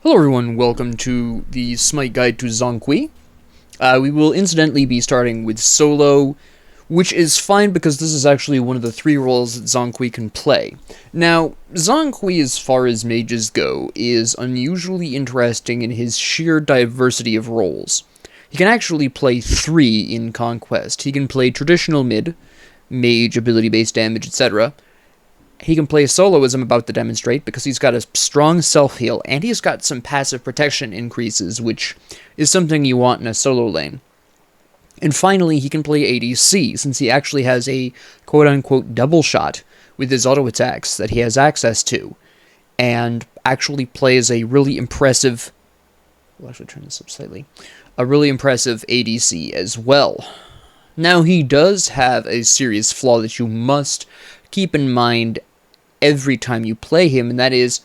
Hello everyone, welcome to the SMITE guide to Zhong Kui. We will incidentally be starting with solo, which is fine because this is actually one of the 3 roles that Zhong Kui can play. Now, Zhong Kui, as far as mages go, is unusually interesting in his sheer diversity of roles. He can actually play 3 in Conquest. He can play traditional mid, mage, ability-based damage, etc., he can play solo, as I'm about to demonstrate, because he's got a strong self-heal, and he's got some passive protection increases, which is something you want in a solo lane. And finally, he can play ADC, since he actually has a quote-unquote double shot with his auto attacks that he has access to, and actually plays a really impressive... I'll actually turn this up slightly. A really impressive ADC as well. Now, he does have a serious flaw that you must keep in mind every time you play him, and that is,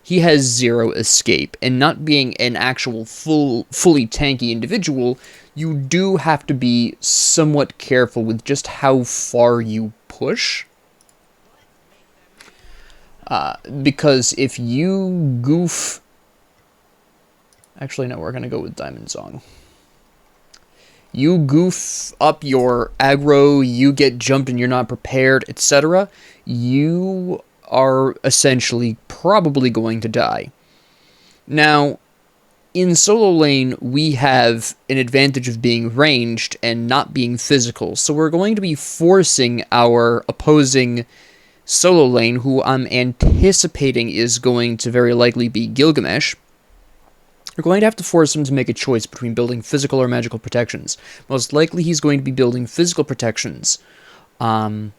he has 0 escape, and not being an actual fully tanky individual, you do have to be somewhat careful with just how far you push. Because if you goof... Actually, no, we're going to go with Diamond Song. You goof up your aggro, you get jumped and you're not prepared, etc., you are essentially probably going to die. Now, in solo lane, we have an advantage of being ranged and not being physical, so we're going to be forcing our opposing solo lane, who I'm anticipating is going to very likely be Gilgamesh. We're going to have to force him to make a choice between building physical or magical protections. Most likely he's going to be building physical protections, although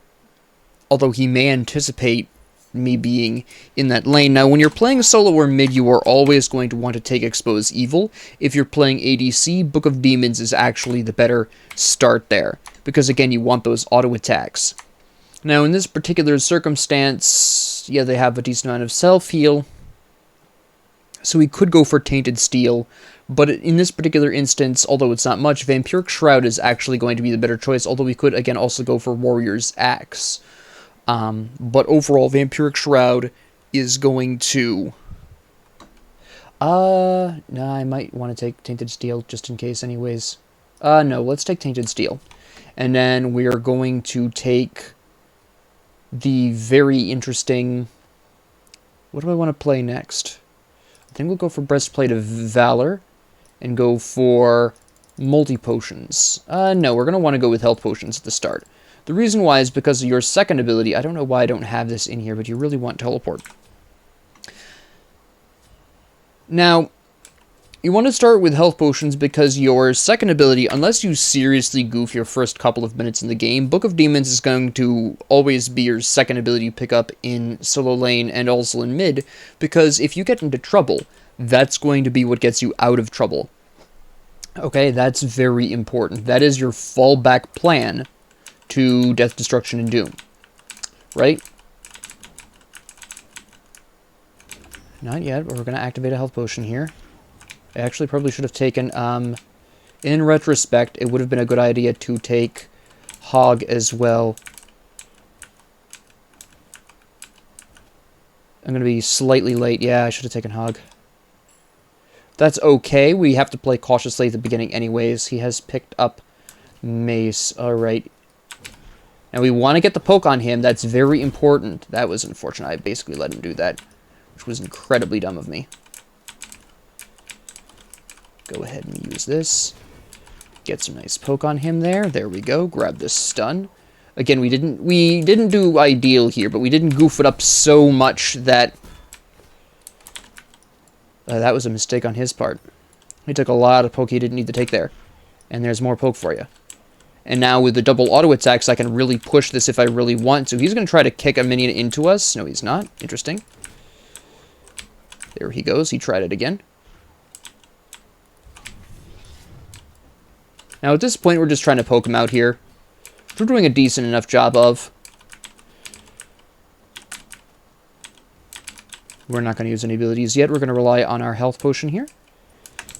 he may anticipate me being in that lane. Now, when you're playing solo or mid, you are always going to want to take Expose Evil. If you're playing ADC, Book of Demons is actually the better start there, because again, you want those auto attacks. Now, in this particular circumstance, yeah, they have a decent amount of self-heal, so we could go for Tainted Steel, but in this particular instance, although it's not much, Vampiric Shroud is actually going to be the better choice, although we could, again, also go for Warrior's Axe. But overall, Vampiric Shroud is going to... nah, I might want to take Tainted Steel, just in case anyways. No, let's take Tainted Steel. And then we are going to take the very interesting... What do I want to play next? I think we'll go for Breastplate of Valor and go for multi-potions. No, we're going to want to go with health potions at the start. The reason why is because of your second ability. I don't know why I don't have this in here, but you really want Teleport. Now, you want to start with health potions because your second ability, unless you seriously goof your first couple of minutes in the game, Book of Demons is going to always be your second ability you pick up in solo lane and also in mid, because if you get into trouble, that's going to be what gets you out of trouble. Okay, that's very important. That is your fallback plan to Death, Destruction, and Doom. Right? Not yet, but we're going to activate a health potion here. I actually probably should have taken, in retrospect, it would have been a good idea to take Hog as well. I'm going to be slightly late. Yeah, I should have taken Hog. That's okay. We have to play cautiously at the beginning anyways. He has picked up Mace. Alright. Now we want to get the poke on him. That's very important. That was unfortunate. I basically let him do that, which was incredibly dumb of me. Go ahead and use this. Get some nice poke on him there. There we go. Grab this stun. Again, we didn't do ideal here, but we didn't goof it up so much that that was a mistake on his part. He took a lot of poke he didn't need to take there. And there's more poke for you. And now with the double auto attacks, I can really push this if I really want to. He's going to try to kick a minion into us. No, he's not. Interesting. There he goes. He tried it again. Now, at this point, we're just trying to poke him out here, which we're doing a decent enough job of. We're not going to use any abilities yet. We're going to rely on our health potion here.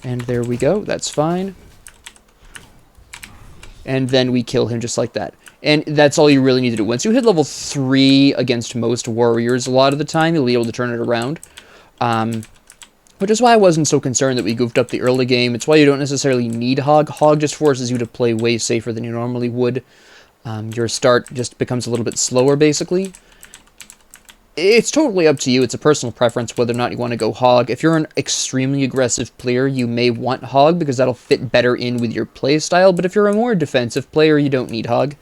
And there we go. That's fine. And then we kill him just like that. And that's all you really need to do. Once you hit level 3 against most warriors, a lot of the time, you'll be able to turn it around. which is why I wasn't so concerned that we goofed up the early game. It's why you don't necessarily need Hog. Hog just forces you to play way safer than you normally would. Your start just becomes a little bit slower, basically. It's totally up to you. It's a personal preference whether or not you want to go Hog. If you're an extremely aggressive player, you may want Hog because that'll fit better in with your playstyle. But if you're a more defensive player, you don't need Hog.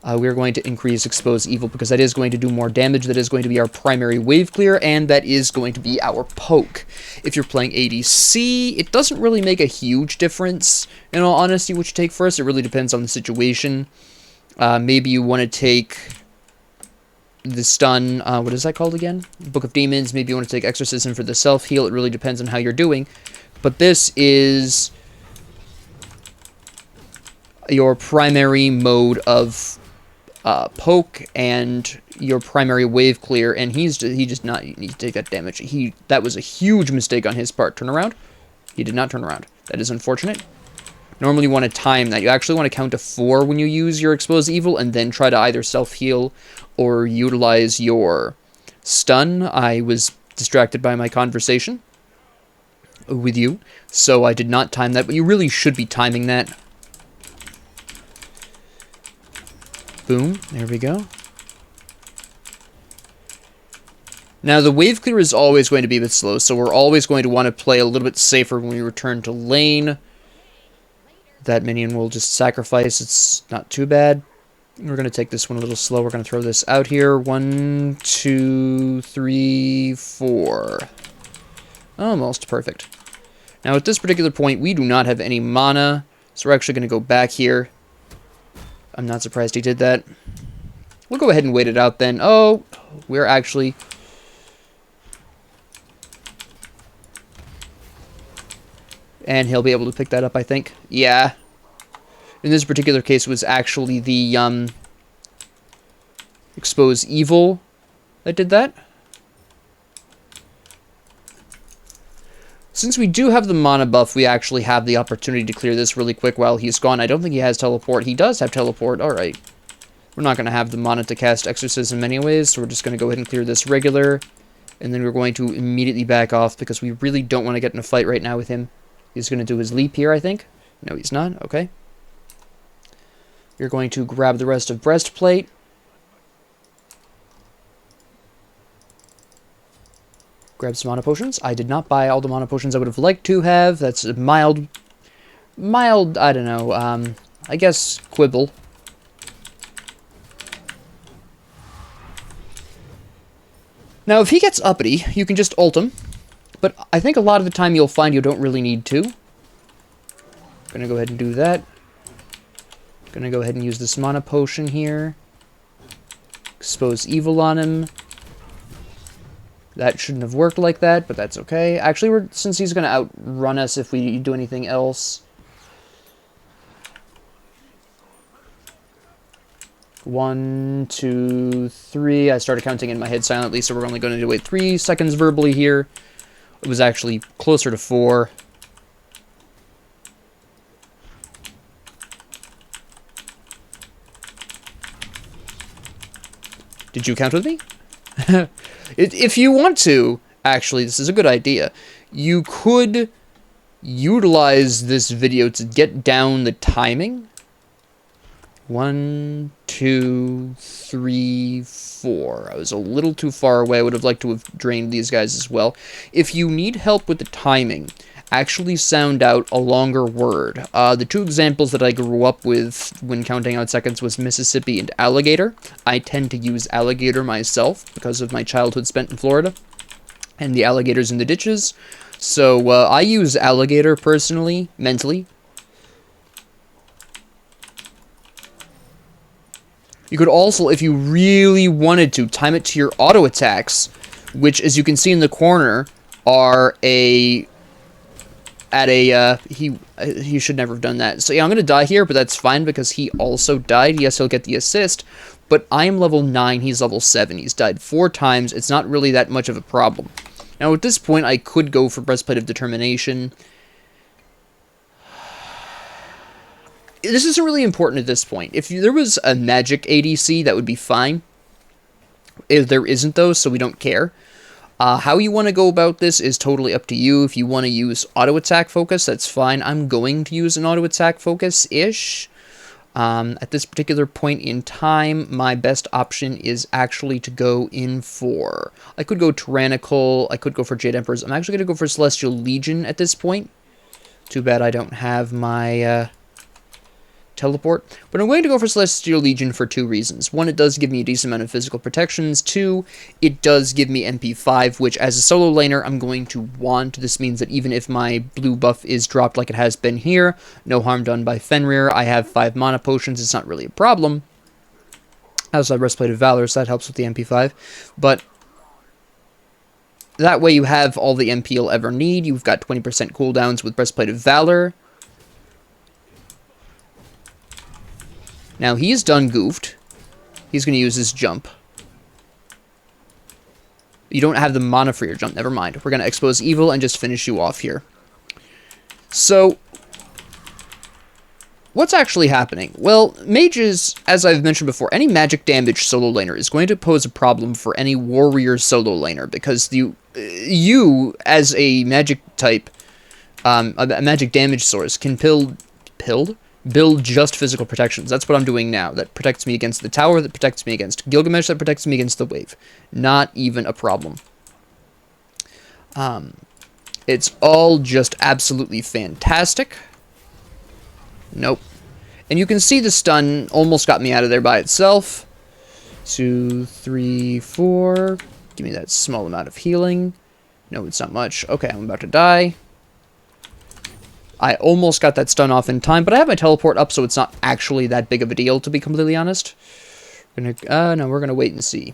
We're going to increase Expose Evil because that is going to do more damage. That is going to be our primary wave clear, and that is going to be our poke. If you're playing ADC, it doesn't really make a huge difference, in all honesty, what you take first. It really depends on the situation. Maybe you want to take the stun, what is that called again? Book of Demons. Maybe you want to take Exorcism for the self-heal. It really depends on how you're doing. But this is your primary mode of poke and your primary wave clear, and he just not need to take that damage. That was a huge mistake on his part. Turn around. He did not turn around. That is unfortunate. Normally you want to time that. You actually want to count to 4 when you use your Expose Evil, and then try to either self-heal or utilize your stun. I was distracted by my conversation with you, so I did not time that, but you really should be timing that. Boom, there we go. Now, the wave clear is always going to be a bit slow, so we're always going to want to play a little bit safer when we return to lane. That minion will just sacrifice. It's not too bad. We're going to take this one a little slow. We're going to throw this out here. 1, 2, 3, 4. Almost perfect. Now, at this particular point, we do not have any mana, so we're actually going to go back here. I'm not surprised he did that. We'll go ahead and wait it out then. Oh, we're actually... And he'll be able to pick that up, I think. Yeah. In this particular case, it was actually the Expose Evil that did that. Since we do have the mana buff, we actually have the opportunity to clear this really quick while he's gone. I don't think he has teleport. He does have teleport. Alright. We're not going to have the mana to cast Exorcism anyways, so we're just going to go ahead and clear this regular. And then we're going to immediately back off because we really don't want to get in a fight right now with him. He's going to do his leap here, I think. No, he's not. Okay. You're going to grab the rest of Breastplate. Grab some mana potions. I did not buy all the mana potions I would have liked to have. That's a mild, I don't know, I guess quibble. Now, if he gets uppity, you can just ult him. But I think a lot of the time you'll find you don't really need to. Gonna go ahead and do that. Gonna go ahead and use this mana potion here. Expose Evil on him. That shouldn't have worked like that, but that's okay. Actually, since he's gonna outrun us if we do anything else. 1, 2, 3. I started counting in my head silently, so we're only going to wait 3 seconds verbally here. It was actually closer to 4. Did you count with me? If you want to, actually, this is a good idea. You could utilize this video to get down the timing. 1, 2, 3, 4. I was a little too far away. I would have liked to have drained these guys as well. If you need help with the timing, actually sound out a longer word. The 2 examples that I grew up with when counting out seconds was Mississippi and alligator. I tend to use alligator myself because of my childhood spent in Florida and the alligators in the ditches. So I use alligator personally, mentally. You could also, if you really wanted to, time it to your auto attacks, which, as you can see in the corner, are he should never have done that. So yeah, I'm going to die here, but that's fine because he also died. Yes, he'll get the assist, but I am level 9, he's level 7. He's died 4 times. It's not really that much of a problem. Now, at this point, I could go for Breastplate of Determination. This isn't really important at this point. If there was a magic ADC, that would be fine. If there isn't, though, so we don't care. How you want to go about this is totally up to you. If you want to use auto attack focus, that's fine. I'm going to use an auto attack focus-ish. At this particular point in time, my best option is actually to go in for... I could go Tyrannical, I could go for Jade Emperors. I'm actually going to go for Celestial Legion at this point. Too bad I don't have my teleport. But I'm going to go for Celestial Legion for two reasons. One, it does give me a decent amount of physical protections. Two, it does give me MP5, which as a solo laner, I'm going to want. This means that even if my blue buff is dropped like it has been here, no harm done by Fenrir, I have 5 mana potions, it's not really a problem. I also have Breastplate of Valor, so that helps with the MP5. But that way you have all the MP you'll ever need. You've got 20% cooldowns with Breastplate of Valor. Now, he's done goofed. He's going to use his jump. You don't have the mana for your jump. Never mind. We're going to expose evil and just finish you off here. So, what's actually happening? Well, mages, as I've mentioned before, any magic damage solo laner is going to pose a problem for any warrior solo laner, because you as a magic type, a magic damage source, can build just physical protections. That's what I'm doing now. That protects me against the tower, that protects me against Gilgamesh, that protects me against the wave. Not even a problem. It's all just absolutely fantastic. Nope. And you can see the stun almost got me out of there by itself. 2, 3, 4. Give me that small amount of healing. No, it's not much. Okay, I'm about to die. I almost got that stun off in time, but I have my teleport up, so it's not actually that big of a deal, to be completely honest. No, we're gonna wait and see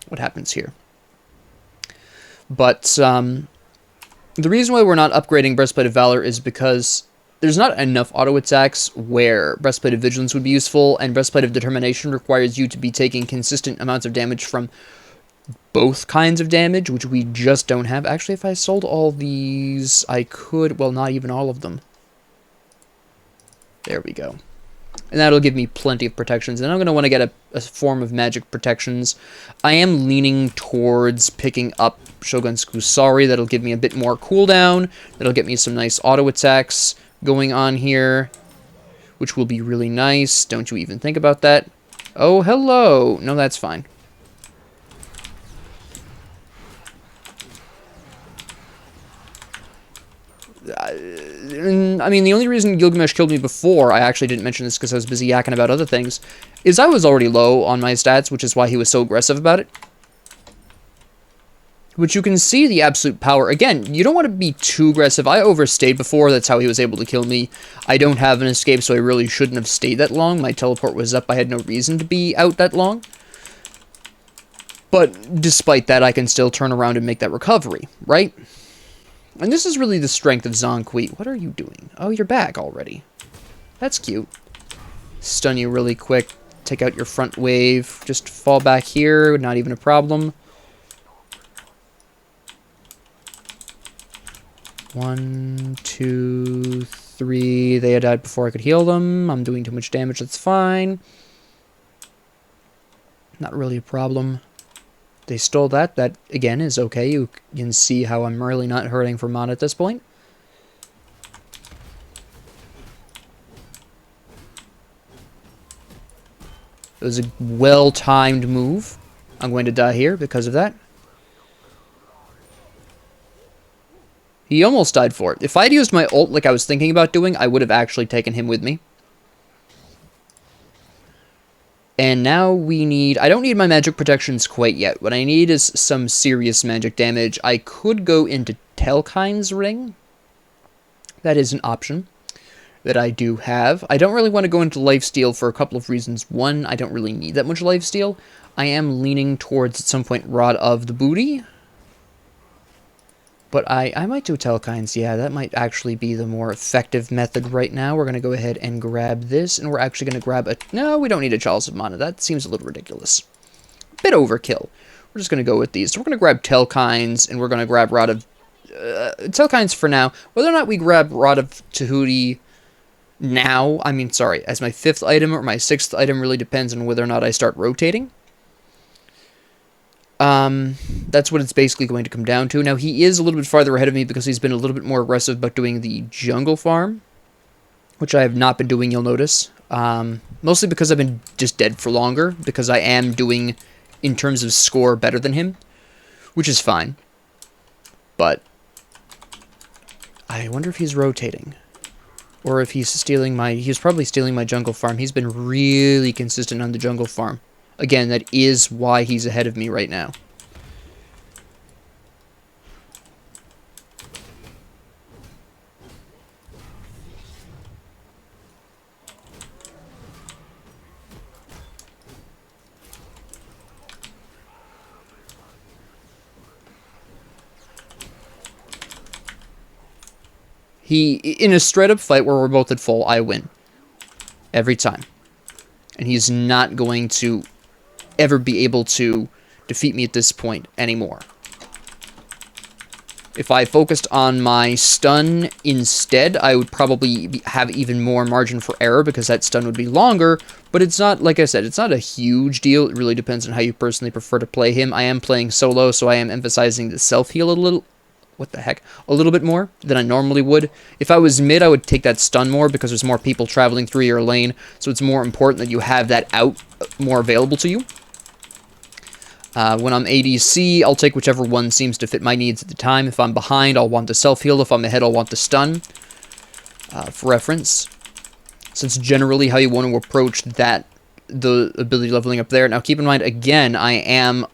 what happens here. But the reason why we're not upgrading Breastplate of Valor is because there's not enough auto attacks where Breastplate of Vigilance would be useful, and Breastplate of Determination requires you to be taking consistent amounts of damage from both kinds of damage, which we just don't have. Actually, if I sold all these, I could... Well, not even all of them. There we go. And that'll give me plenty of protections. And I'm going to want to get a form of magic protections. I am leaning towards picking up Shogun's Kusari. That'll give me a bit more cooldown. That'll get me some nice auto attacks going on here, which will be really nice. Don't you even think about that. Oh, hello. No, that's fine. I mean, the only reason Gilgamesh killed me before, I actually didn't mention this because I was busy yakking about other things, is I was already low on my stats, which is why he was so aggressive about it. Which you can see the absolute power. Again, you don't want to be too aggressive. I overstayed before, that's how he was able to kill me. I don't have an escape, so I really shouldn't have stayed that long. My teleport was up, I had no reason to be out that long. But despite that, I can still turn around and make that recovery, right? And this is really the strength of Zhong Kui. What are you doing? Oh, you're back already. That's cute. Stun you really quick. Take out your front wave. Just fall back here. Not even a problem. 1, 2, 3. They had died before I could heal them. I'm doing too much damage. That's fine. Not really a problem. They stole that. That, again, is okay. You can see how I'm really not hurting for mana at this point. It was a well-timed move. I'm going to die here because of that. He almost died for it. If I'd used my ult like I was thinking about doing, I would have actually taken him with me. And now we need... I don't need my magic protections quite yet. What I need is some serious magic damage. I could go into Telkine's Ring. That is an option that I do have. I don't really want to go into lifesteal for a couple of reasons. One, I don't really need that much lifesteal. I am leaning towards, at some point, Rod of the Booty. But I might do Telkine's. Yeah, that might actually be the more effective method right now. We're going to go ahead and grab this, and we're actually going to grab a... No, we don't need a Chalice of Mana. That seems a little ridiculous. Bit overkill. We're just going to go with these. So we're going to grab Telkine's, and we're going to grab Rod of... Telkine's for now. Whether or not we grab Rod of Tahuti now, I mean, sorry, as my 5th item or my 6th item really depends on whether or not I start rotating. That's what it's basically going to come down to. Now, he is a little bit farther ahead of me because he's been a little bit more aggressive about doing the jungle farm, which I have not been doing, you'll notice. Mostly because I've been just dead for longer, because I am doing, in terms of score, better than him, which is fine. But I wonder if he's rotating, or if he's stealing my... He's probably stealing my jungle farm. He's been really consistent on the jungle farm. Again, that is why he's ahead of me right now. In a straight-up fight where we're both at full, I win. Every time. And he's not going to ever be able to defeat me at this point anymore. If I focused on my stun instead, I would probably have even more margin for error because that stun would be longer, but it's not, like I said, it's not a huge deal. It really depends on how you personally prefer to play him. I am playing solo, so I am emphasizing the self-heal a little... What the heck? A little bit more than I normally would. If I was mid, I would take that stun more because there's more people traveling through your lane, so it's more important that you have that out more available to you. When I'm ADC, I'll take whichever one seems to fit my needs at the time. If I'm behind, I'll want the self-heal. If I'm ahead, I'll want the stun. For reference. So it's generally how you want to approach that, the ability leveling up there. Now keep in mind, again, I am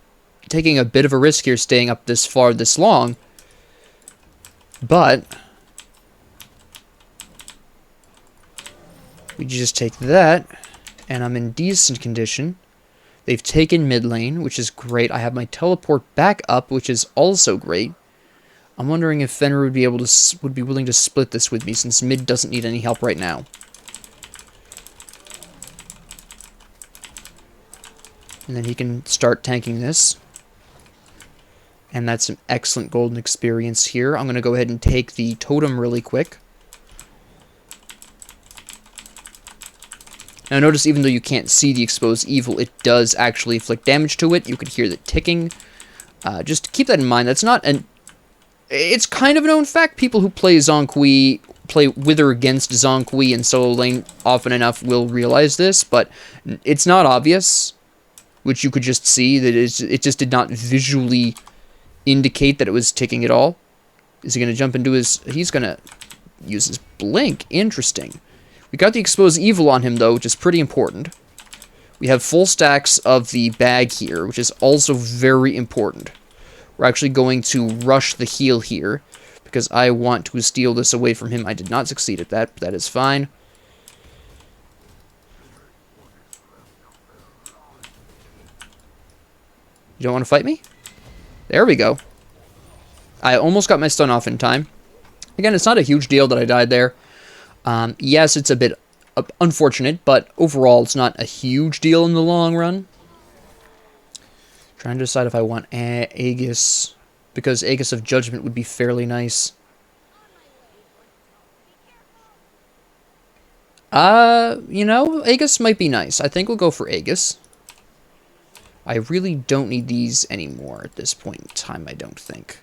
taking a bit of a risk here staying up this far, this long. But we just take that, and I'm in decent condition. They've taken mid lane, which is great. I have my teleport back up, which is also great. I'm wondering if Fenrir would be willing to split this with me, since mid doesn't need any help right now. And then he can start tanking this. And that's some excellent golden experience here. I'm going to go ahead and take the totem really quick. Now notice, even though you can't see the exposed evil, it does actually inflict damage to it. You can hear the ticking. Just keep that in mind. That's not an... It's kind of a known fact. People who play Zhong Kui, play with or against Zhong Kui in solo lane often enough will realize this, but it's not obvious, which you could just see that it just did not visually indicate that it was ticking at all. Is he going to jump into his... He's going to use his blink. Interesting. We got the exposed evil on him, though, which is pretty important. We have full stacks of the bag here, which is also very important. We're actually going to rush the heal here, because I want to steal this away from him. I did not succeed at that, but that is fine. You don't want to fight me? There we go. I almost got my stun off in time. Again, it's not a huge deal that I died there. Yes, it's a bit unfortunate, but overall it's not a huge deal in the long run. Trying to decide if I want Aegis, because Aegis of Judgment would be fairly nice. You know, Aegis might be nice. I think we'll go for Aegis. I really don't need these anymore at this point in time, I don't think.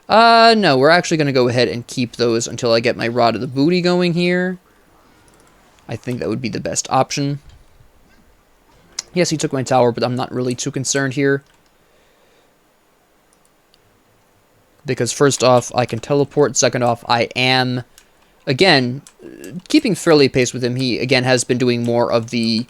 No, we're actually going to go ahead and keep those until I get my Rod of the Booty going here. I think that would be the best option. Yes, he took my tower, but I'm not really too concerned here. Because first off, I can teleport. Second off, I am, again, keeping fairly pace with him. He, again, has been doing more of the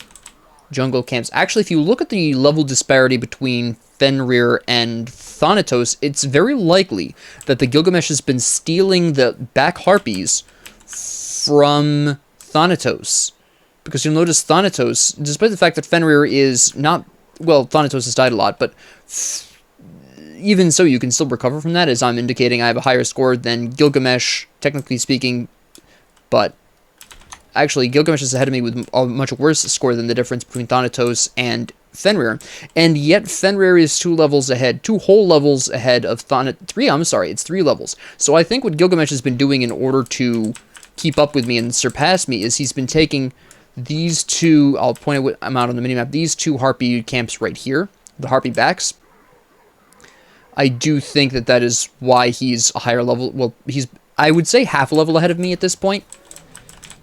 jungle camps. Actually, if you look at the level disparity between Fenrir and Thanatos, it's very likely that the Gilgamesh has been stealing the back harpies from Thanatos. Because you'll notice Thanatos, despite the fact that Fenrir is not... Well, Thanatos has died a lot, but even so, you can still recover from that, as I'm indicating I have a higher score than Gilgamesh, technically speaking, but... Actually, Gilgamesh is ahead of me with a much worse score than the difference between Thanatos and Fenrir. And yet, Fenrir is 2 levels ahead, 2 whole levels ahead of Thanatos. 3, I'm sorry, it's 3 levels. So I think what Gilgamesh has been doing in order to keep up with me and surpass me is he's been taking these 2, I'll point them out on the minimap, these 2 harpy camps right here, the harpy backs. I do think that that is why he's a higher level. Well, he's, I would say, half a level ahead of me at this point.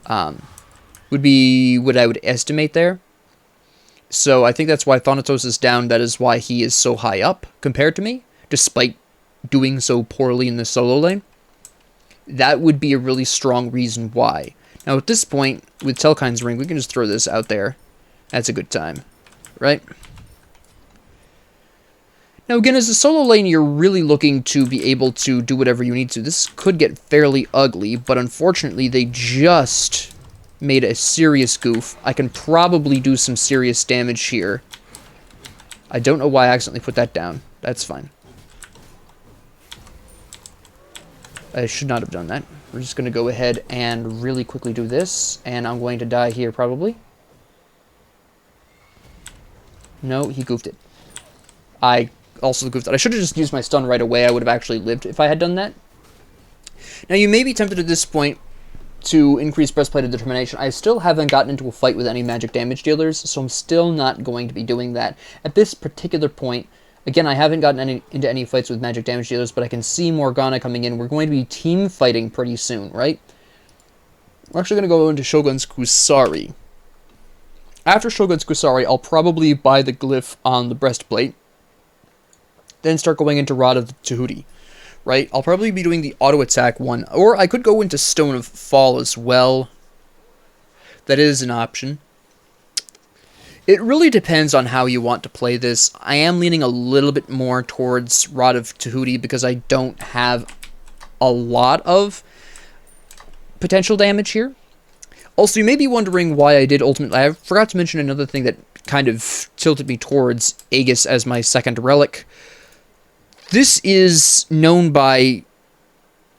Would be what I would estimate there. So I think that's why Thanatos is down. That is why he is so high up compared to me, despite doing so poorly in the solo lane. That would be a really strong reason why. Now at this point, with Telkine's Ring, we can just throw this out there. That's a good time, right? Now again, as a solo lane, you're really looking to be able to do whatever you need to. This could get fairly ugly, but unfortunately they just made a serious goof. I can probably do some serious damage here. I don't know why I accidentally put that down. That's fine. I should not have done that. We're just going to go ahead and really quickly do this, and I'm going to die here probably. No, he goofed it. I also goofed it. I should have just used my stun right away. I would have actually lived if I had done that. Now you may be tempted at this point to increase Breastplate of Determination. I still haven't gotten into a fight with any magic damage dealers, so I'm still not going to be doing that. At this particular point, again, I haven't gotten into any fights with magic damage dealers, but I can see Morgana coming in. We're going to be team fighting pretty soon, right? We're actually going to go into Shogun's Kusari. After Shogun's Kusari, I'll probably buy the glyph on the breastplate, then start going into Rod of the Tahuti. Right, I'll probably be doing the auto attack one, or I could go into Stone of Fall as well. That is an option. It really depends on how you want to play this. I am leaning a little bit more towards Rod of Tahuti because I don't have a lot of potential damage here. Also, you may be wondering why I did Ultimate. I forgot to mention another thing that kind of tilted me towards Aegis as my second relic. This is known by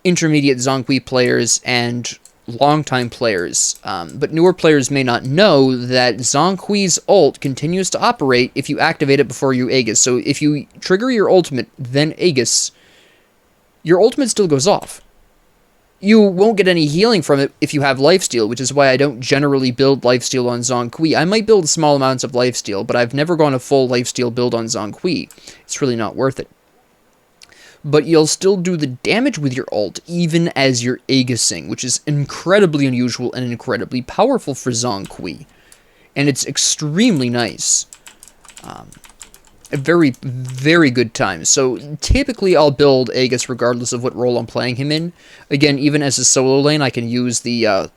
intermediate Zhong Kui players and longtime players, but newer players may not know that Zhong Kui's ult continues to operate if you activate it before you Aegis. So if you trigger your ultimate, then Aegis, your ultimate still goes off. You won't get any healing from it if you have lifesteal, which is why I don't generally build lifesteal on Zhong Kui. I might build small amounts of lifesteal, but I've never gone a full lifesteal build on Zhong Kui. It's really not worth it. But you'll still do the damage with your ult, even as you're Aegising, which is incredibly unusual and incredibly powerful for Zhong Kui. And it's extremely nice. A very, very good time. So typically I'll build Aegis regardless of what role I'm playing him in. Again, even as a solo lane, I can use the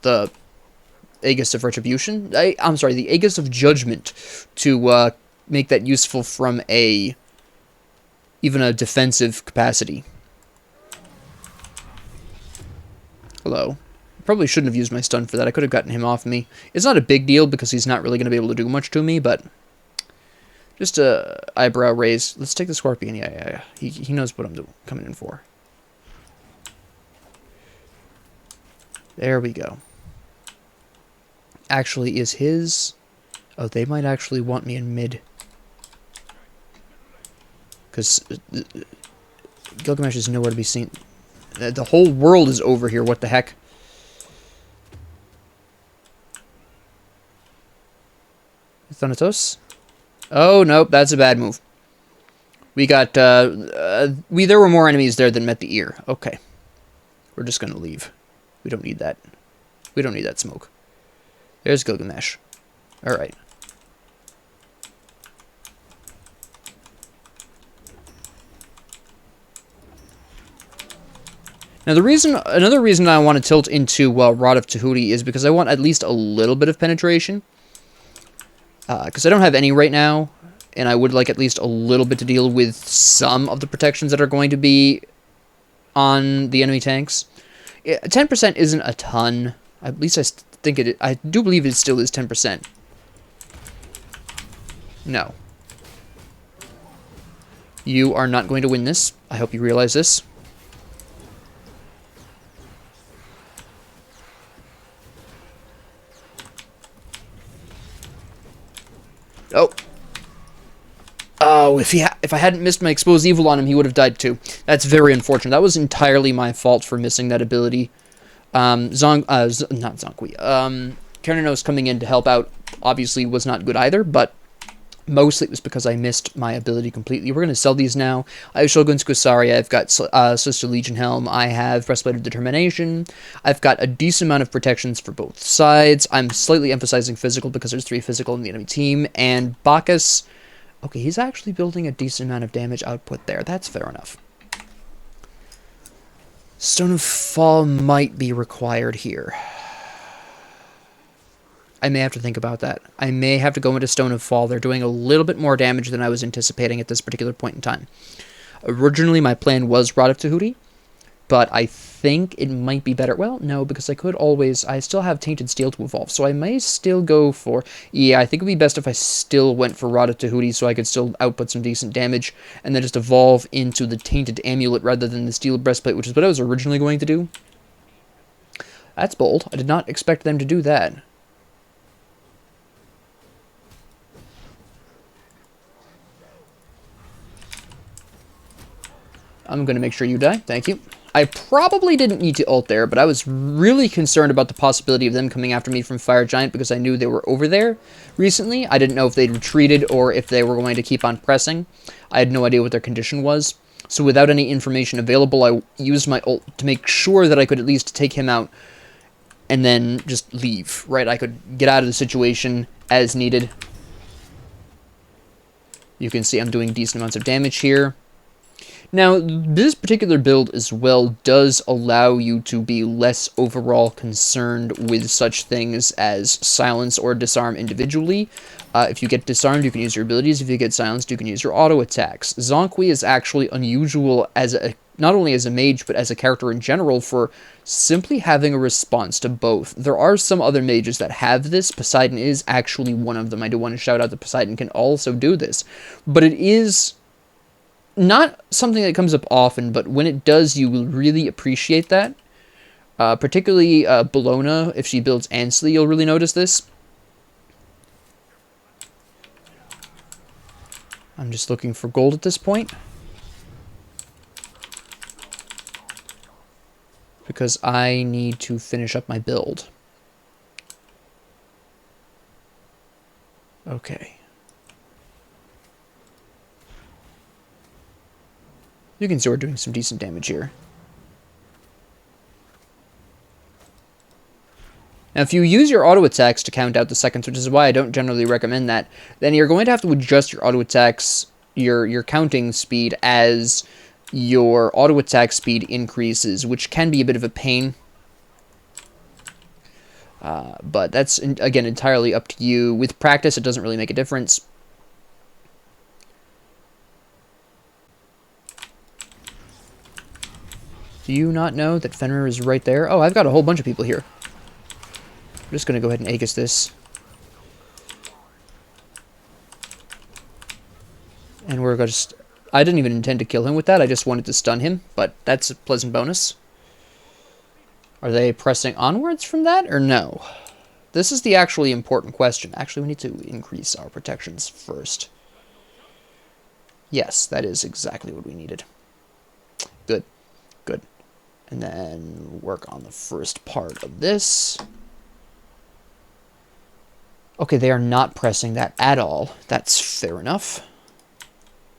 Aegis of Retribution. I'm sorry, the Aegis of Judgment to make that useful from even a defensive capacity. Hello. Probably shouldn't have used my stun for that. I could have gotten him off me. It's not a big deal because he's not really going to be able to do much to me, but just a eyebrow raise. Let's take the Scorpion. Yeah. He knows what I'm coming in for. There we go. Actually, is his... Oh, they might actually want me in mid. Because Gilgamesh is nowhere to be seen. The whole world is over here. What the heck? Thanatos? Oh, nope. That's a bad move. We got... there were more enemies there than met the ear. Okay. We're just going to leave. We don't need that. We don't need that smoke. There's Gilgamesh. Alright. Now, another reason I want to tilt into Rod of Tahuti is because I want at least a little bit of penetration. Because I don't have any right now, and I would like at least a little bit to deal with some of the protections that are going to be on the enemy tanks. 10% isn't a ton. At least I do believe it still is 10%. No. You are not going to win this. I hope you realize this. Oh. Oh, if I hadn't missed my Expose Evil on him, he would have died too. That's very unfortunate. That was entirely my fault for missing that ability. Not Zhong Kui. Karanos coming in to help out obviously was not good either, but Mostly it was because I missed my ability completely. We're going to sell these now. I have Shogun's Kusari, I've got Sister Legion Helm, I have Breastplate of Determination, I've got a decent amount of protections for both sides. I'm slightly emphasizing physical because there's 3 physical in the enemy team, and Bacchus, okay, he's actually building a decent amount of damage output there. That's fair enough. Stone of Fall might be required here. I may have to think about that. I may have to go into Stone of Fall. They're doing a little bit more damage than I was anticipating at this particular point in time. Originally, my plan was Rod of Tahuti, but I think it might be better. Well, no, because I still have Tainted Steel to evolve, so I may still go for... Yeah, I think it would be best if I still went for Rod of Tahuti so I could still output some decent damage, and then just evolve into the Tainted Amulet rather than the Steel Breastplate, which is what I was originally going to do. That's bold. I did not expect them to do that. I'm going to make sure you die. Thank you. I probably didn't need to ult there, but I was really concerned about the possibility of them coming after me from Fire Giant because I knew they were over there recently. I didn't know if they'd retreated or if they were going to keep on pressing. I had no idea what their condition was. So without any information available, I used my ult to make sure that I could at least take him out and then just leave, right? I could get out of the situation as needed. You can see I'm doing decent amounts of damage here. Now, this particular build as well does allow you to be less overall concerned with such things as silence or disarm individually. If you get disarmed, you can use your abilities. If you get silenced, you can use your auto attacks. Zhong Kui is actually unusual as not only as a mage, but as a character in general for simply having a response to both. There are some other mages that have this. Poseidon is actually one of them. I do want to shout out that Poseidon can also do this. But it is... not something that comes up often, but when it does, you will really appreciate that. Particularly Bologna, if she builds Ansley, you'll really notice this. I'm just looking for gold at this point. Because I need to finish up my build. Okay. You can see we're doing some decent damage here. Now, if you use your auto attacks to count out the seconds, which is why I don't generally recommend that, then you're going to have to adjust your auto attacks, your counting speed as your auto attack speed increases, which can be a bit of a pain. But that's, again, entirely up to you. With practice, it doesn't really make a difference. Do you not know that Fenrir is right there? Oh, I've got a whole bunch of people here. I'm just going to go ahead and Aegis this. And we're going to... I didn't even intend to kill him with that. I just wanted to stun him, but that's a pleasant bonus. Are they pressing onwards from that, or no? This is the actually important question. Actually, we need to increase our protections first. Yes, that is exactly what we needed. Good. Good. And then work on the first part of this. Okay, they are not pressing that at all. That's fair enough.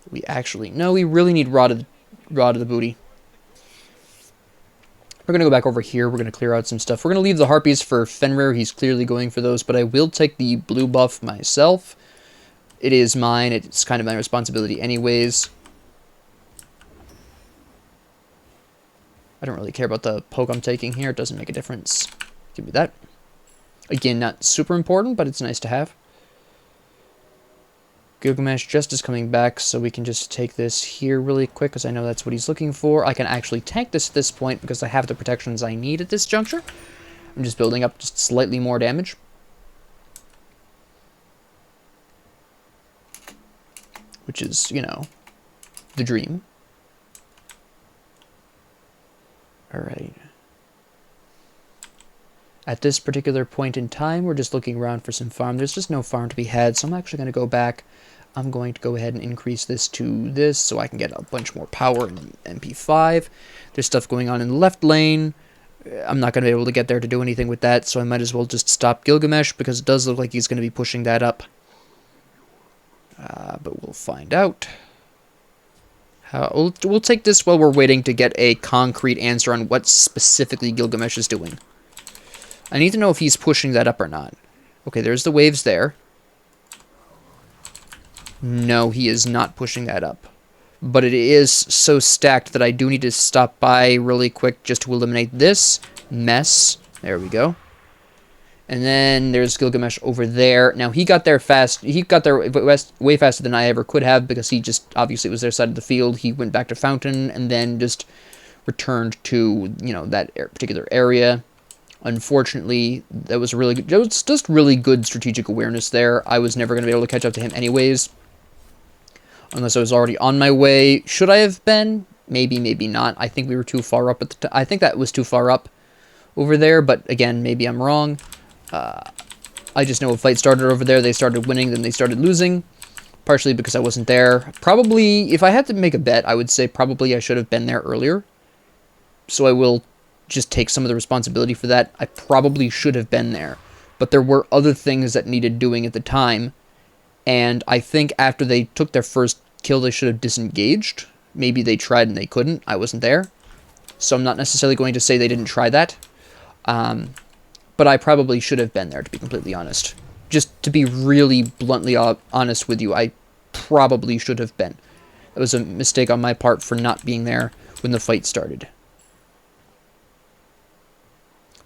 We actually... No, we really need Rod of the Booty. We're going to go back over here. We're going to clear out some stuff. We're going to leave the Harpies for Fenrir. He's clearly going for those, but I will take the blue buff myself. It is mine. It's kind of my responsibility anyways. I don't really care about the poke I'm taking here. It doesn't make a difference. Give me that. Again, not super important, but it's nice to have. Gilgamesh just is coming back, so we can just take this here really quick, because I know that's what he's looking for. I can actually tank this at this point, because I have the protections I need at this juncture. I'm just building up just slightly more damage. Which is, you know, the dream. Alright. At this particular point in time, we're just looking around for some farm. There's just no farm to be had, so I'm actually going to go back. I'm going to go ahead and increase this to this, so I can get a bunch more power in MP5. There's stuff going on in the left lane. I'm not going to be able to get there to do anything with that, so I might as well just stop Gilgamesh, because it does look like he's going to be pushing that up. But we'll find out. We'll take this while we're waiting to get a concrete answer on what specifically Gilgamesh is doing. I need to know if he's pushing that up or not. Okay, there's the waves there. No, he is not pushing that up. But it is so stacked that I do need to stop by really quick just to eliminate this mess. There we go. And then there's Gilgamesh over there. Now, he got there fast. He got there way faster than I ever could have because he just obviously was their side of the field. He went back to Fountain and then just returned to, you know, that particular area. Unfortunately, that was really good. It was just really good strategic awareness there. I was never going to be able to catch up to him anyways. Unless I was already on my way. Should I have been? Maybe, maybe not. I think we were too far up at the time. I think that was too far up over there, but again, maybe I'm wrong. I just know a fight started over there. They started winning, then they started losing. Partially because I wasn't there. Probably, if I had to make a bet, I would say probably I should have been there earlier. So I will just take some of the responsibility for that. I probably should have been there. But there were other things that needed doing at the time. And I think after they took their first kill, they should have disengaged. Maybe they tried and they couldn't. I wasn't there. So I'm not necessarily going to say they didn't try that. But I probably should have been there, to be completely honest. Just to be really bluntly honest with you, I probably should have been. That was a mistake on my part for not being there when the fight started.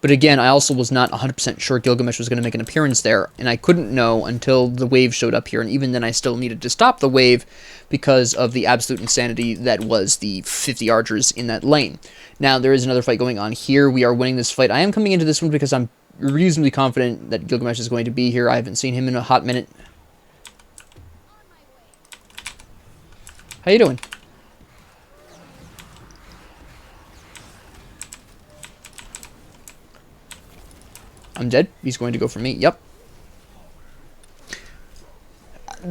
But again, I also was not 100% sure Gilgamesh was going to make an appearance there, and I couldn't know until the wave showed up here, and even then I still needed to stop the wave because of the absolute insanity that was the 50 archers in that lane. Now, there is another fight going on here. We are winning this fight. I am coming into this one because I'm reasonably confident that Gilgamesh is going to be here. I haven't seen him in a hot minute. How you doing? I'm dead. He's going to go for me. Yep.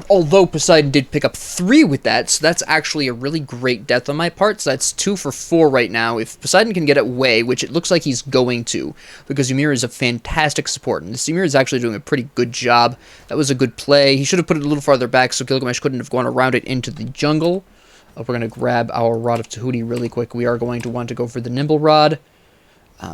Although Poseidon did pick up 3 with that, so that's actually a really great death on my part. So that's 2 for 4 right now. If Poseidon can get it away, which it looks like he's going to, because Ymir is a fantastic support, and this Ymir is actually doing a pretty good job. That was a good play. He should have put it a little farther back so Gilgamesh couldn't have gone around it into the jungle. We're going to grab our Rod of Tahuti really quick. We are going to want to go for the Nimble Rod.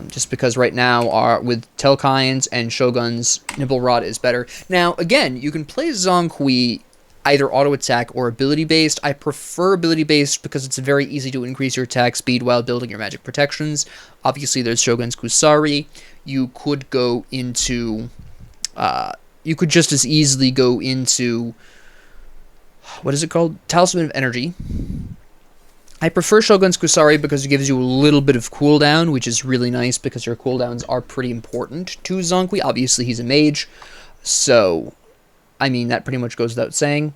Just because right now, with Telkines and Shoguns, Nimble Rod is better. Now, again, you can play Zhong Kui either auto-attack or ability-based. I prefer ability-based because it's very easy to increase your attack speed while building your magic protections. Obviously, there's Shogun's Kusari. You could go into... you could just as easily go into... What is it called? Talisman of Energy. I prefer Shogun's Kusari because it gives you a little bit of cooldown, which is really nice because your cooldowns are pretty important to Zhong Kui. Obviously, he's a mage, so, I mean, that pretty much goes without saying.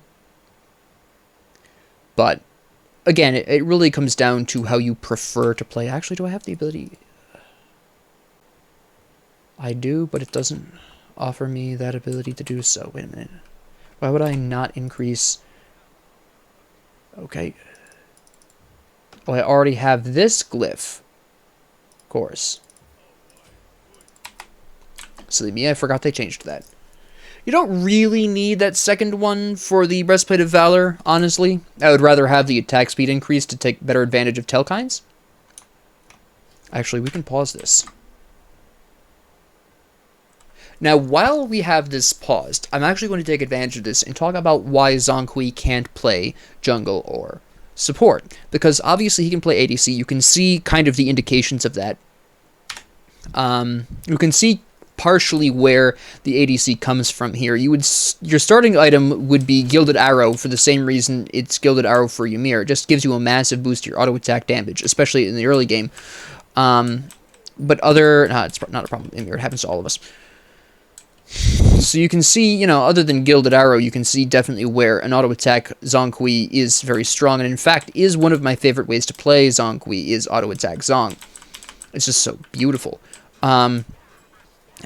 But, again, it really comes down to how you prefer to play. Actually, do I have the ability? I do, but it doesn't offer me that ability to do so. Wait a minute. Why would I not increase... Okay. Well, I already have this glyph. Of course. Silly me, I forgot they changed that. You don't really need that second one for the Breastplate of Valor, honestly. I would rather have the attack speed increase to take better advantage of Telkines. Actually, we can pause this. Now, while we have this paused, I'm actually going to take advantage of this and talk about why Zhong Kui can't play jungle or support, because obviously he can play ADC. You can see kind of the indications of that. You can see partially where the ADC comes from here. Your starting item would be Gilded Arrow for the same reason it's Gilded Arrow for Ymir. It just gives you a massive boost to your auto attack damage, especially in the early game. But it's not a problem. Ymir, it happens to all of us. So you can see, you know, other than Gilded Arrow, you can see definitely where an auto-attack Zhong Kui is very strong, and in fact is one of my favorite ways to play Zhong Kui is auto-attack Zhong. It's just so beautiful. And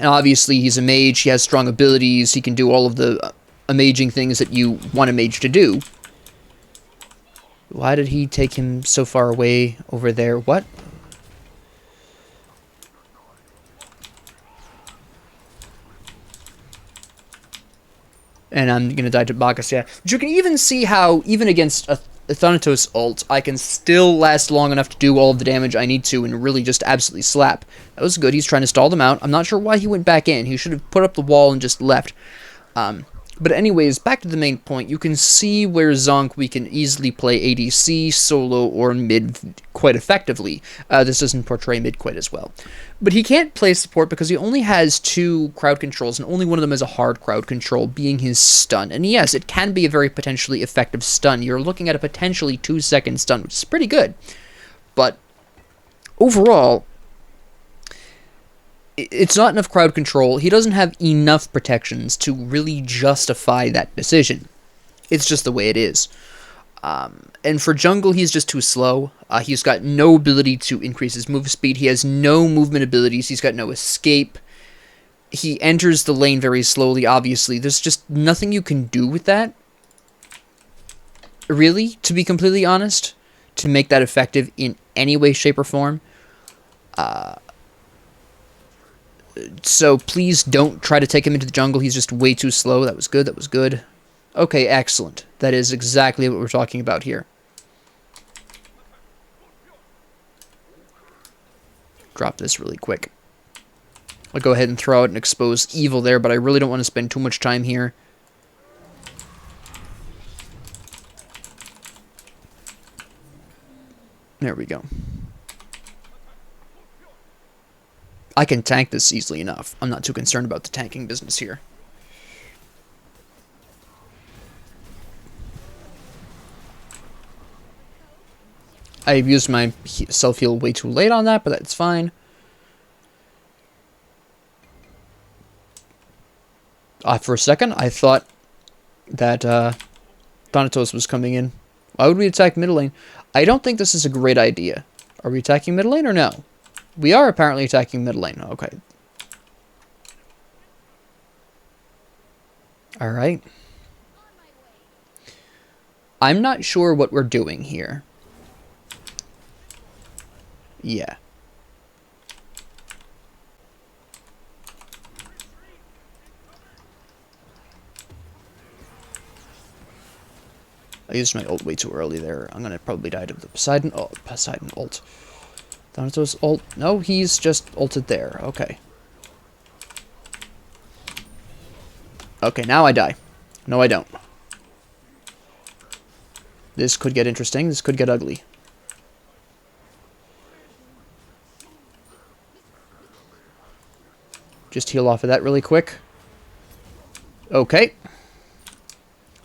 obviously he's a mage, he has strong abilities, he can do all of the amazing things that you want a mage to do. Why did he take him so far away over there? What? And I'm going to die to Bacchus, yeah. But you can even see how, even against a Thanatos ult, I can still last long enough to do all of the damage I need to and really just absolutely slap. That was good. He's trying to stall them out. I'm not sure why he went back in. He should have put up the wall and just left. But anyways, back to the main point. You can see where Zhong Kui can easily play ADC, solo, or mid quite effectively. This doesn't portray mid quite as well. But he can't play support because he only has 2 crowd controls, and only one of them is a hard crowd control, being his stun. And yes, it can be a very potentially effective stun. You're looking at a potentially 2-second stun, which is pretty good. But overall, it's not enough crowd control. He doesn't have enough protections to really justify that decision. It's just the way it is. And for jungle, he's just too slow. He's got no ability to increase his move speed. He has no movement abilities. He's got no escape. He enters the lane very slowly, obviously. There's just nothing you can do with that. Really, to be completely honest, to make that effective in any way, shape, or form. So please don't try to take him into the jungle. He's just way too slow. That was good. That was good. Okay, excellent. That is exactly what we're talking about here. Drop this really quick. I'll go ahead and throw out and expose evil there, but I really don't want to spend too much time here. There we go. I can tank this easily enough. I'm not too concerned about the tanking business here. I've used my self-heal way too late on that, but that's fine. For a second, I thought that Thanatos was coming in. Why would we attack mid lane? I don't think this is a great idea. Are we attacking mid lane or no? We are apparently attacking mid lane. Okay. Alright. I'm not sure what we're doing here. Yeah. I used my ult way too early there. I'm gonna probably die to the Poseidon ult. Thanatos ult. No, he's just ulted there. Okay. Okay, now I die. No, I don't. This could get interesting. This could get ugly. Just heal off of that really quick. Okay.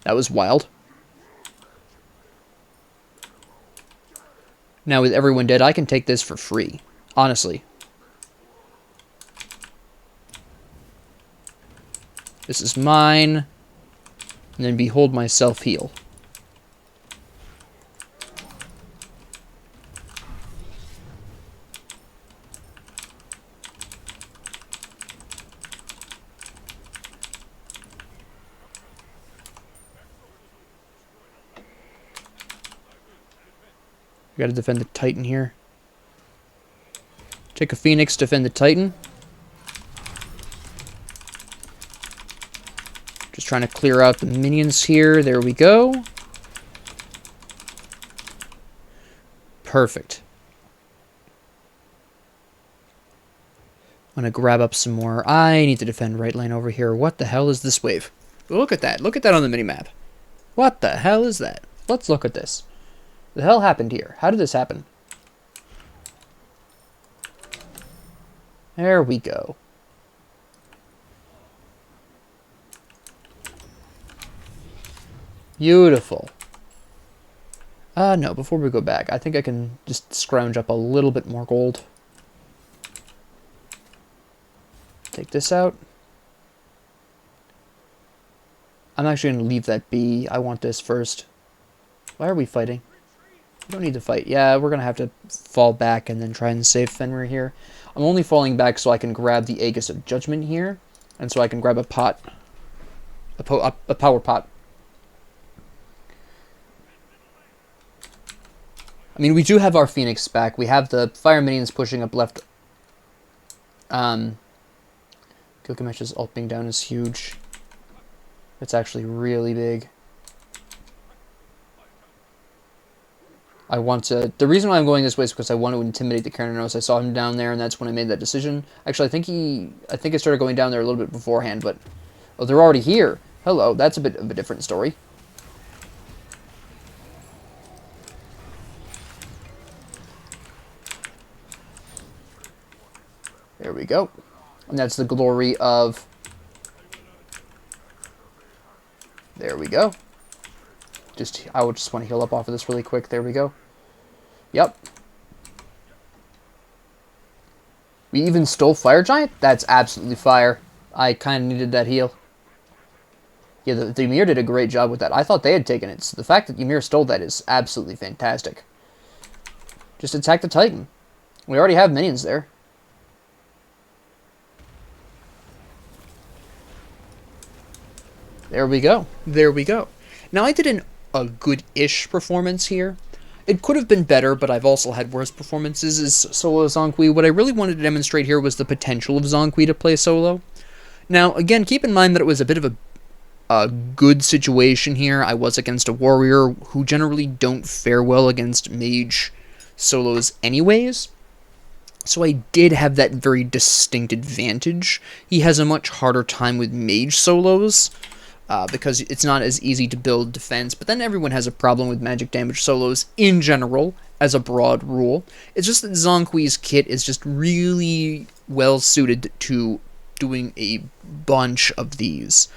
That was wild. Now with everyone dead, I can take this for free. Honestly. This is mine. And then behold my self-heal. We gotta defend the Titan here. Take a Phoenix, defend the Titan. Just trying to clear out the minions here. There we go. Perfect. I'm gonna grab up some more. I need to defend right lane over here. What the hell is this wave? Look at that. Look at that on the minimap. What the hell is that? Let's look at this. The hell happened here? How did this happen? There we go. Beautiful. No, before we go back, I think I can just scrounge up a little bit more gold. Take this out. I'm actually going to leave that be. I want this first. Why are we fighting? We don't need to fight. Yeah, we're going to have to fall back and then try and save Fenrir here. I'm only falling back so I can grab the Aegis of Judgment here. And so I can grab a pot. A power pot. I mean, we do have our Phoenix back. We have the fire minions pushing up left. Gilgamesh's ult being down is huge. It's actually really big. I want to... The reason why I'm going this way is because I want to intimidate the Carnanos. I saw him down there, and that's when I made that decision. Actually, I think I started going down there a little bit beforehand, but... Oh, they're already here. Hello, that's a bit of a different story. There we go. And that's the glory of... There we go. I would just want to heal up off of this really quick. There we go. Yep. We even stole Fire Giant? That's absolutely fire. I kind of needed that heal. Yeah, the Ymir did a great job with that. I thought they had taken it. So the fact that Ymir stole that is absolutely fantastic. Just attack the Titan. We already have minions there. There we go. There we go. Now, I did a good-ish performance here. It could have been better, but I've also had worse performances as solo Zhong Kui. What I really wanted to demonstrate here was the potential of Zhong Kui to play solo. Now, again, keep in mind that it was a bit of a good situation here. I was against a warrior who generally don't fare well against mage solos anyways. So I did have that very distinct advantage. He has a much harder time with mage solos. Because it's not as easy to build defense, but then everyone has a problem with magic damage solos in general, as a broad rule. It's just that Zhong Kui's kit is just really well suited to doing a bunch of these.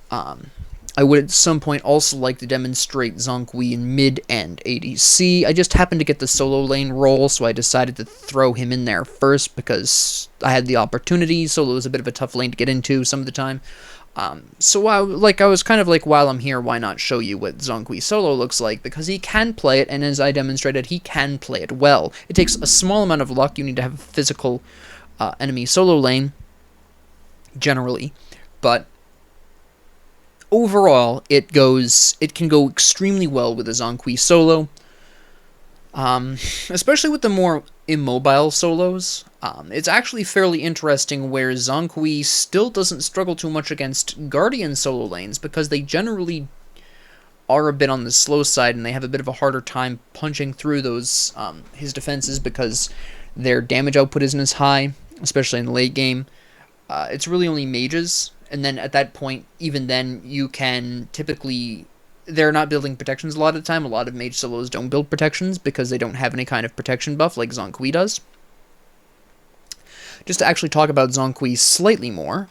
I would at some point also like to demonstrate Zhong Kui in mid and ADC. I just happened to get the solo lane role, so I decided to throw him in there first because I had the opportunity. Solo is a bit of a tough lane to get into some of the time. So I was kind of like, while I'm here, why not show you what Zhong Kui solo looks like, because he can play it, and as I demonstrated, he can play it well. It takes a small amount of luck. You need to have a physical enemy solo lane, generally, but overall, it can go extremely well with a Zhong Kui solo, especially with the more immobile solos. It's actually fairly interesting where Zhong Kui still doesn't struggle too much against Guardian solo lanes, because they generally are a bit on the slow side, and they have a bit of a harder time punching through those his defenses because their damage output isn't as high, especially in the late game. It's really only mages, and then at that point, even then, you can typically... They're not building protections a lot of the time. A lot of mage solos don't build protections because they don't have any kind of protection buff like Zhong Kui does. Just to actually talk about Zhong Kui slightly more,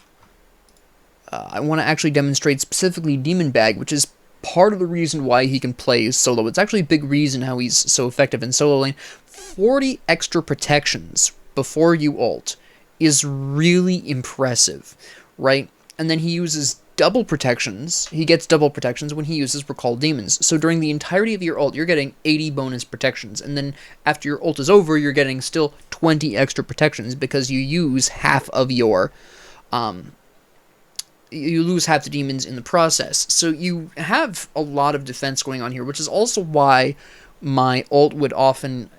I want to actually demonstrate specifically Demon Bag, which is part of the reason why he can play solo. It's actually a big reason how he's so effective in solo lane. 40 extra protections before you ult is really impressive, right? And then he uses double protections. He gets double protections when he uses Recall Demons. So during the entirety of your ult, you're getting 80 bonus protections. And then after your ult is over, you're getting still 20 extra protections because you use half of your... you lose half the demons in the process. So you have a lot of defense going on here, which is also why my ult would often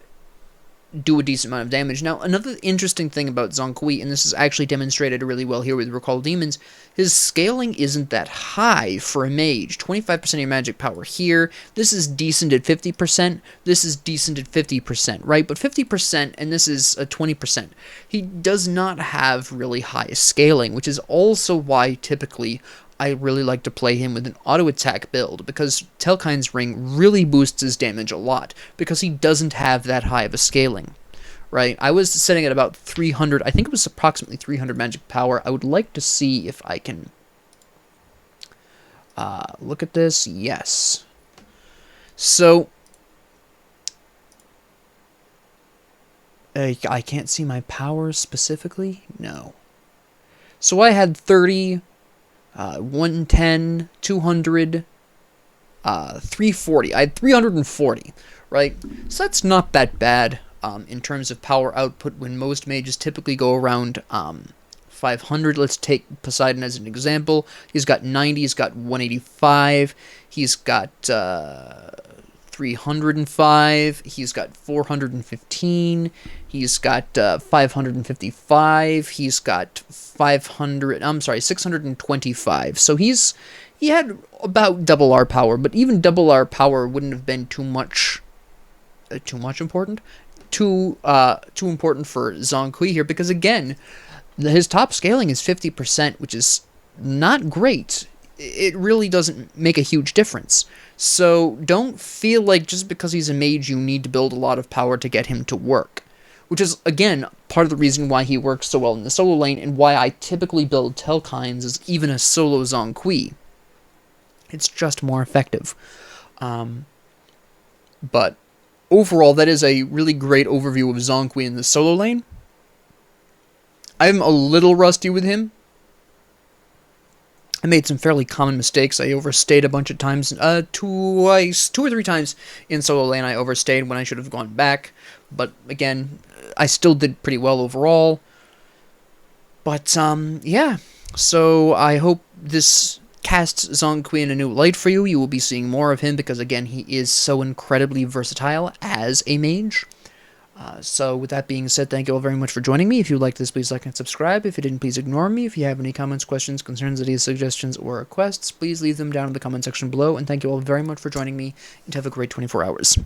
do a decent amount of damage. Now, another interesting thing about Zhong Kui, and this is actually demonstrated really well here with Recall Demons, his scaling isn't that high for a mage. 25% of your magic power here. This is decent at 50%. This is decent at 50%, right? But 50%, and this is a 20%. He does not have really high scaling, which is also why typically I really like to play him with an auto-attack build, because Telkine's Ring really boosts his damage a lot, because he doesn't have that high of a scaling, right? I was setting at about 300, I think it was approximately 300 magic power. I would like to see if I can look at this. Yes. So, I can't see my powers specifically? No. So I had 30... 110, 200, 340. I had 340, right? So that's not that bad in terms of power output when most mages typically go around 500. Let's take Poseidon as an example. He's got 90, he's got 185, he's got 305, he's got 415, he's got 555, he's got 625. So he he had about double our power, but even double our power wouldn't have been too much important? Too important for Zhong Kui here, because again, his top scaling is 50%, which is not great. It really doesn't make a huge difference. So don't feel like just because he's a mage you need to build a lot of power to get him to work. Which is, again, part of the reason why he works so well in the solo lane, and why I typically build Telkines as even a solo Zhong Kui. It's just more effective. But overall, that is a really great overview of Zhong Kui in the solo lane. I'm a little rusty with him. I made some fairly common mistakes. I overstayed a bunch of times. Two or three times in solo lane I overstayed when I should have gone back. But again, I still did pretty well overall. But, yeah. So I hope this casts Zhong Kui in a new light for you. You will be seeing more of him because, again, he is so incredibly versatile as a mage. So with that being said, thank you all very much for joining me. If you liked this, please like and subscribe. If you didn't, please ignore me. If you have any comments, questions, concerns, ideas, suggestions, or requests, please leave them down in the comment section below. And thank you all very much for joining me, and have a great 24 hours.